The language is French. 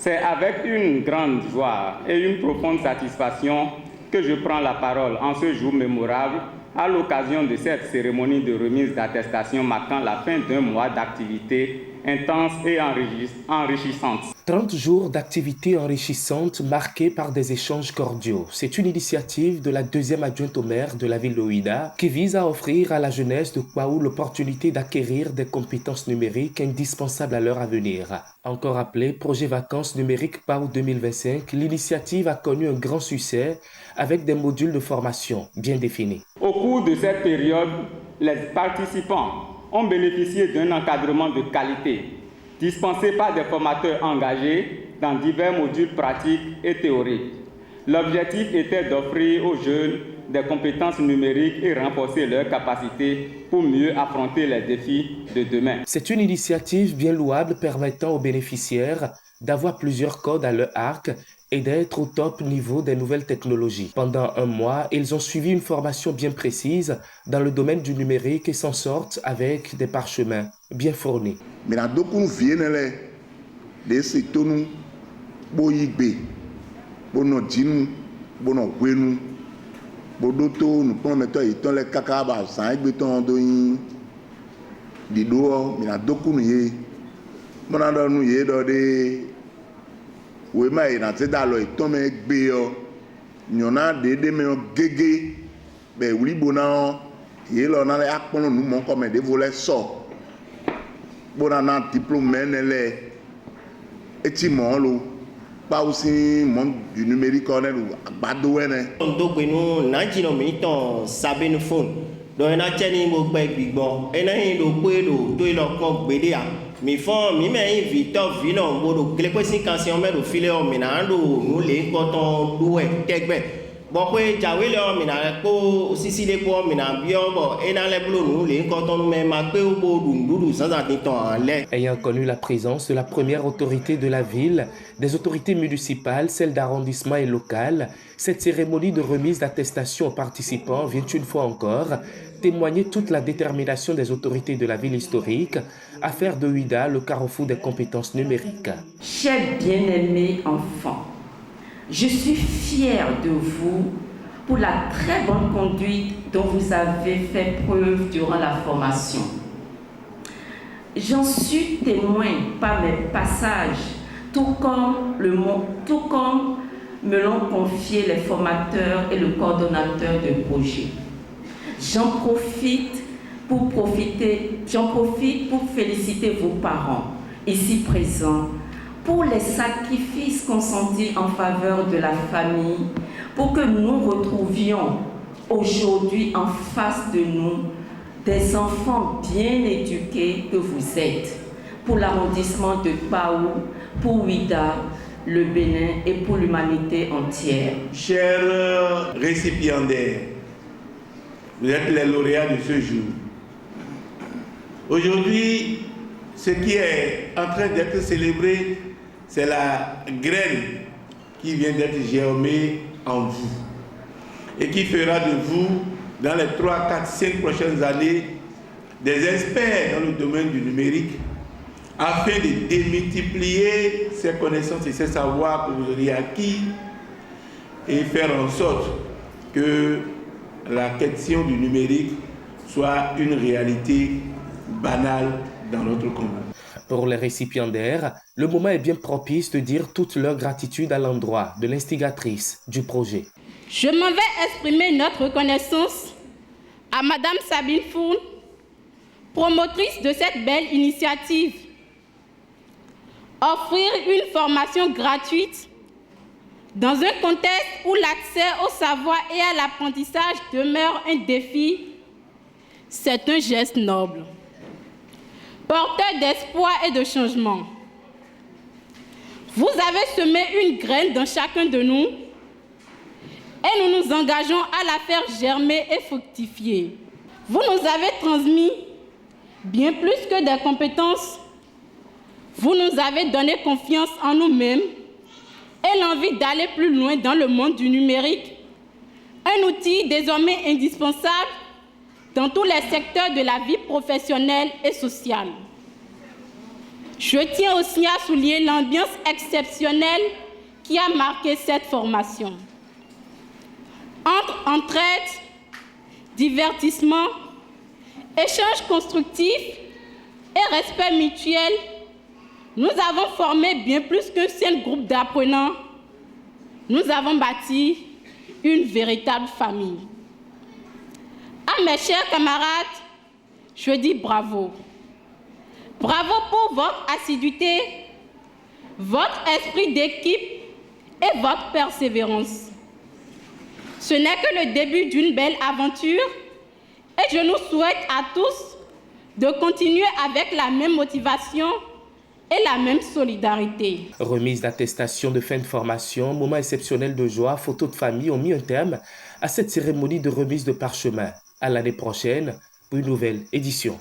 C'est avec une grande joie et une profonde satisfaction que je prends la parole en ce jour mémorable à l'occasion de cette cérémonie de remise d'attestation marquant la fin d'un mois d'activité intense et enrichissante. 30 jours d'activité enrichissante marqués par des échanges cordiaux. C'est une initiative de la deuxième adjointe au maire de la ville de Ouidah qui vise à offrir à la jeunesse de Kwaou l'opportunité d'acquérir des compétences numériques indispensables à leur avenir. Encore appelé Projet Vacances numériques PAO 2025, l'initiative a connu un grand succès avec des modules de formation bien définis. Au cours de cette période, les participants ont bénéficié d'un encadrement de qualité, dispensé par des formateurs engagés dans divers modules pratiques et théoriques. L'objectif était d'offrir aux jeunes des compétences numériques et renforcer leurs capacités pour mieux affronter les défis de demain. C'est une initiative bien louable permettant aux bénéficiaires d'avoir plusieurs codes à leur arc et d'être au top niveau des nouvelles technologies. Pendant un mois, ils ont suivi une formation bien précise dans le domaine du numérique et s'en sortent avec des parchemins bien fournis. Wema ina te da lo itome gbe yo nyona de me gege be wuli bona ye lo na le akpon nu mo ko me de vole so bona na diplôme menele eti mo lo pa aussi monde du numérique on est agbado ene ndo gbe nu na jino mi ton sabe nu phone do na cheni mo gbe gbigbo ena yin do pe do to ilo kan gbede a mi fon mi me invito vino bodo klepe sin kansion me do file o mi na ndo nu le koton do e tegbe bo pe jawe le o mi na ko sisi le ko mi na bi o bo ena le blo nu le koton nu me ma pe o bo dundudu sans attendre en le. Ayant connu la présence de la première autorité de la ville, des autorités municipales, celles d'arrondissement et locales, cette cérémonie de remise d'attestation aux participants vient une fois encore témoigner toute la détermination des autorités de la ville historique à faire de Ouidah le carrefour des compétences numériques. Chers bien-aimés enfants, je suis fière de vous pour la très bonne conduite dont vous avez fait preuve durant la formation. J'en suis témoin par mes passages, tout comme me l'ont confié les formateurs et le coordonnateur de projet. J'en profite pour féliciter vos parents ici présents pour les sacrifices consentis en faveur de la famille, pour que nous retrouvions aujourd'hui en face de nous des enfants bien éduqués que vous êtes, pour l'arrondissement de Paou, pour Ouidah, le Bénin et pour l'humanité entière. Chers récipiendaires, vous êtes les lauréats de ce jour. Aujourd'hui, ce qui est en train d'être célébré, c'est la graine qui vient d'être germée en vous et qui fera de vous, dans les 3, 4, 5 prochaines années, des experts dans le domaine du numérique afin de démultiplier ces connaissances et ces savoirs que vous auriez acquis et faire en sorte que la question du numérique soit une réalité banale dans notre commun. Pour les récipiendaires, le moment est bien propice de dire toute leur gratitude à l'endroit de l'instigatrice du projet. Je m'en vais exprimer notre reconnaissance à Madame Sabine Fourne, promotrice de cette belle initiative. Offrir une formation gratuite dans un contexte où l'accès au savoir et à l'apprentissage demeure un défi, c'est un geste noble, porteur d'espoir et de changement. Vous avez semé une graine dans chacun de nous et nous nous engageons à la faire germer et fructifier. Vous nous avez transmis bien plus que des compétences. Vous nous avez donné confiance en nous-mêmes et l'envie d'aller plus loin dans le monde du numérique, un outil désormais indispensable dans tous les secteurs de la vie professionnelle et sociale. Je tiens aussi à souligner l'ambiance exceptionnelle qui a marqué cette formation. Entre entraide, divertissement, échange constructif et respect mutuel, nous avons formé bien plus qu'un seul groupe d'apprenants. Nous avons bâti une véritable famille. À mes chers camarades, je dis bravo. Bravo pour votre assiduité, votre esprit d'équipe et votre persévérance. Ce n'est que le début d'une belle aventure et je nous souhaite à tous de continuer avec la même motivation et la même solidarité. Remise d'attestation de fin de formation, moment exceptionnel de joie, photos de famille ont mis un terme à cette cérémonie de remise de parchemin. À l'année prochaine pour une nouvelle édition.